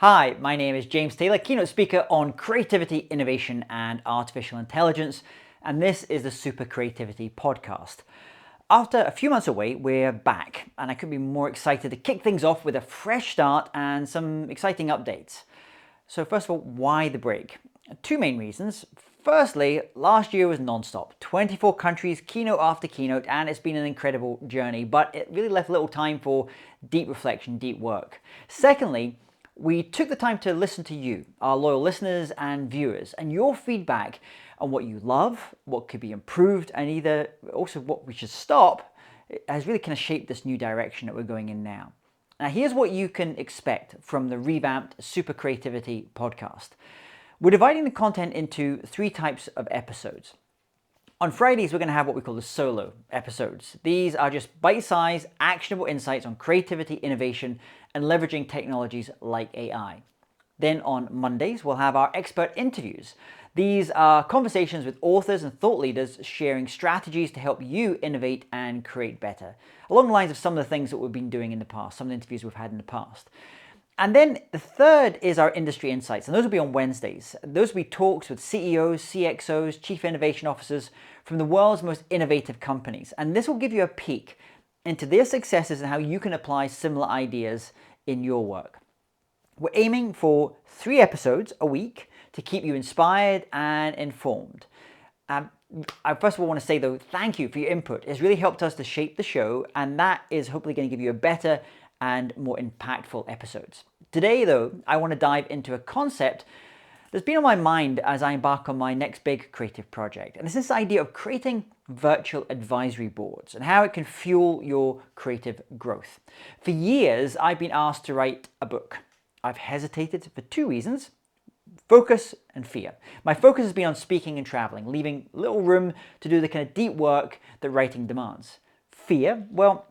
Hi, my name is James Taylor, keynote speaker on creativity, innovation, and artificial intelligence, and this is the SuperCreativity Podcast. After a few months away, we're back, and I couldn't be more excited to kick things off with a fresh start and some exciting updates. So first of all, why the break? Two main reasons. Firstly, last year was non-stop, 24 countries, keynote after keynote, and it's been an incredible journey, but it really left little time for deep reflection, deep work. Secondly, we took the time to listen to you, our loyal listeners and viewers, and your feedback on what you love, what could be improved, and also what we should stop has really kind of shaped this new direction that we're going in now. Now, here's what you can expect from the revamped Super Creativity Podcast. We're dividing the content into three types of episodes. On Fridays, we're going to have what we call the solo episodes. These are just bite-sized, actionable insights on creativity, innovation, and leveraging technologies like AI. Then on Mondays, we'll have our expert interviews. These are conversations with authors and thought leaders sharing strategies to help you innovate and create better, along the lines of some of the things that we've been doing in the past, some of the interviews we've had in the past. And then the third is our industry insights, and those will be on Wednesdays. Those will be talks with CEOs, CXOs, chief innovation officers from the world's most innovative companies. And this will give you a peek into their successes and how you can apply similar ideas in your work. We're aiming for 3 episodes a week to keep you inspired and informed. I first of all want to say though, thank you for your input. It's really helped us to shape the show, and that is hopefully going to give you a better and more impactful episodes. Today though, I want to dive into a concept that's been on my mind as I embark on my next big creative project. And it's this idea of creating virtual advisory boards and how it can fuel your creative growth. For years, I've been asked to write a book. I've hesitated for 2 reasons: focus and fear. My focus has been on speaking and traveling, leaving little room to do the kind of deep work that writing demands. Fear, well,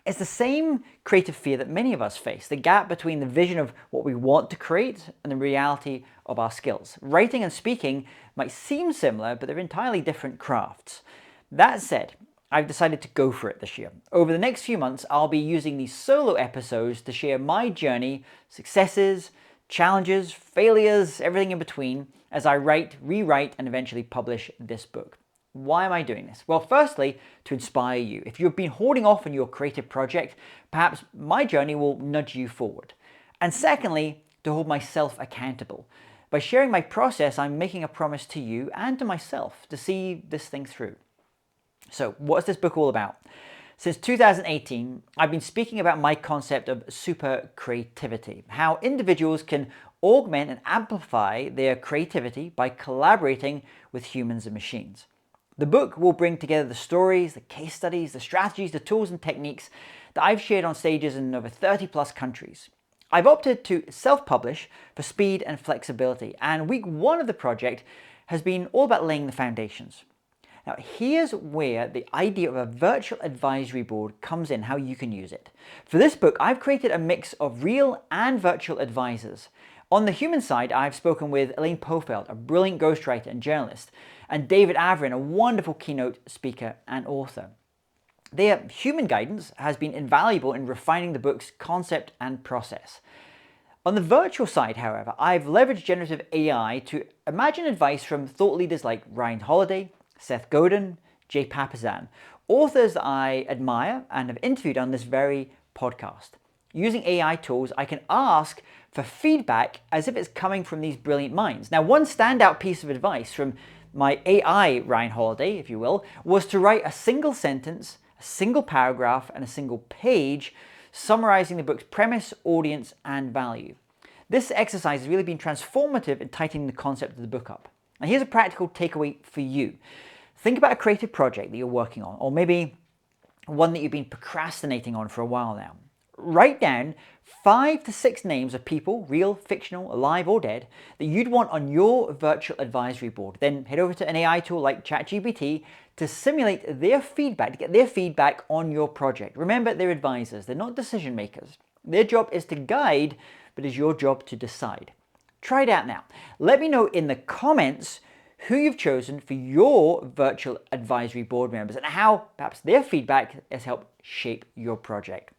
it's the same creative fear that many of us face, the gap between the vision of what we want to create and the reality of our skills. Writing and speaking might seem similar, but they're entirely different crafts. That said, I've decided to go for it this year. Over the next few months, I'll be using these solo episodes to share my journey, successes, challenges, failures, everything in between, as I write, rewrite, and eventually publish this book. Why am I doing this? Well, firstly, to inspire you. If you've been holding off on your creative project, perhaps my journey will nudge you forward. And secondly, to hold myself accountable. By sharing my process, I'm making a promise to you and to myself to see this thing through. So, what's this book all about? Since 2018, I've been speaking about my concept of super creativity, how individuals can augment and amplify their creativity by collaborating with humans and machines. The book will bring together the stories, the case studies, the strategies, the tools and techniques that I've shared on stages in over 30 plus countries. I've opted to self-publish for speed and flexibility, and week 1 of the project has been all about laying the foundations. Now, here's where the idea of a virtual advisory board comes in, how you can use it. For this book, I've created a mix of real and virtual advisors. On the human side, I've spoken with Elaine Pofeld, a brilliant ghostwriter and journalist, and David Averin, a wonderful keynote speaker and author. Their human guidance has been invaluable in refining the book's concept and process. On the virtual side, however, I've leveraged generative AI to imagine advice from thought leaders like Ryan Holiday, Seth Godin, Jay Papasan, authors that I admire and have interviewed on this very podcast. Using AI tools, I can ask for feedback as if it's coming from these brilliant minds. Now, one standout piece of advice from my AI Ryan Holiday, if you will, was to write a single sentence, a single paragraph, and a single page summarizing the book's premise, audience, and value. This exercise has really been transformative in tightening the concept of the book up. Now, here's a practical takeaway for you. Think about a creative project that you're working on, or maybe one that you've been procrastinating on for a while now. Write down 5 to 6 names of people, real, fictional, alive or dead, that you'd want on your virtual advisory board. Then head over to an AI tool like ChatGPT to simulate their feedback, to get their feedback on your project. Remember, they're advisors, they're not decision makers. Their job is to guide, but it's your job to decide. Try it out now. Let me know in the comments who you've chosen for your virtual advisory board members and how perhaps their feedback has helped shape your project.